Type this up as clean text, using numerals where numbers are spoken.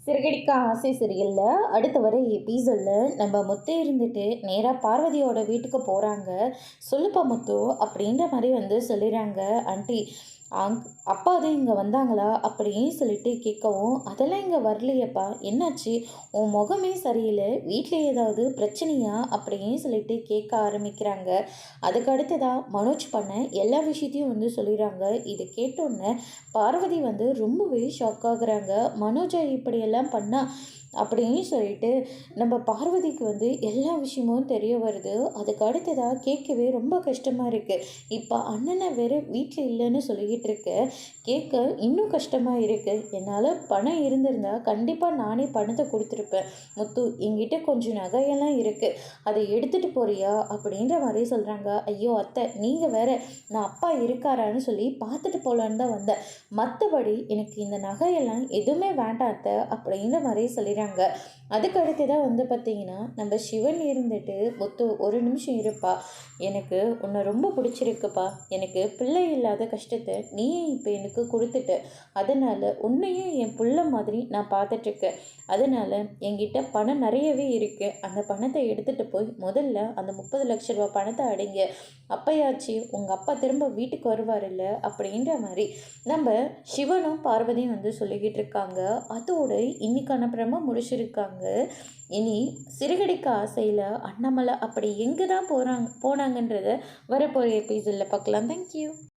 சிறகடிக்க ஆசை சீரியலில் அடுத்து வர எபிசோடில் நம்ம முத்து இருந்துட்டு நேராக பார்வதியோட வீட்டுக்கு போகிறாங்க. சொல்லுப்பா முத்து அப்படின்ற மாதிரி சொல்லிடுறாங்க. ஆண்டி அப்பா தான் இங்கே வந்தாங்களா அப்படின்னு சொல்லிட்டு கேட்கவும், அதெல்லாம் இங்கே வரலையப்பா, என்னாச்சு, உன் முகமே சரியில்லை, வீட்டில் ஏதாவது பிரச்சனையா அப்படின்னு சொல்லிட்டு கேட்க ஆரம்பிக்கிறாங்க. அதுக்கு அடுத்ததாக மனோஜ் பண்ண எல்லா விஷயத்தையும் சொல்லிடுறாங்க. இதை கேட்டோன்னே பார்வதி ரொம்பவே ஷாக் ஆகுறாங்க. மனோஜை இப்படியெல்லாம் பண்ணால் அப்படின்னு சொல்லிட்டு நம்ம பார்வதிக்கு எல்லா விஷயமும் தெரிய வருது. அதுக்கு அடுத்ததாக கேட்கவே ரொம்ப கஷ்டமாக இருக்குது. இப்போ அண்ணனை வேறு வீட்டில் இல்லைன்னு சொல்லிக்கிட்டு இருக்க கேட்க இன்னும் கஷ்டமாக இருக்குது. என்னால் பணம் இருந்திருந்தால் கண்டிப்பாக நானே பணத்தை கொடுத்துருப்பேன். முத்து, என்கிட்ட கொஞ்சம் நகையெல்லாம் இருக்குது, அதை எடுத்துகிட்டு போறியா அப்படின்ற மாதிரி சொல்கிறாங்க. ஐயோ அத்தை, நீங்கள் வேற, நான் அப்பா இருக்காரான்னு சொல்லி பார்த்துட்டு போகலான்னு தான் வந்தேன், மற்றபடி எனக்கு இந்த நகையெல்லாம் எதுவுமே வேண்டாம் அத்தை அப்படின்ற மாதிரி சொல்லிடுறாங்க. அதுக்கு அடுத்ததான் பார்த்தீங்கன்னா நம்ம சிவன் இருந்துட்டு, முத்து ஒரு நிமிஷம் இருப்பா, எனக்கு உன்னை ரொம்ப பிடிச்சிருக்குப்பா, எனக்கு பிள்ளை இல்லாத கஷ்டத்தை நீயே இப்போ எனக்கு கொடுத்துட்ட, அதனால் உன்னையும் என் பிள்ளை மாதிரி நான் பார்த்துட்ருக்கேன், அதனால் என்கிட்ட பணம் நிறையவே இருக்குது, அந்த பணத்தை எடுத்துகிட்டு போய் முதல்ல அந்த 30 லட்ச ரூபா பணத்தை அடைங்க, அப்பயாச்சு உங்கள் அப்பா திரும்ப வீட்டுக்கு வருவார் இல்லை அப்படின்ற மாதிரி நம்ம சிவனும் பார்வதியும் சொல்லிக்கிட்டு இருக்காங்க. அதோடு இன்னைக்கான பிரம முடிச்சிருக்காங்க. இனி சிறுகடிக்க ஆசையில் அண்ணாமலை அப்படி எங்கே தான் போனாங்கன்றத வரப்போகிற எபிசோடில் பார்க்கலாம். தேங்க்யூ.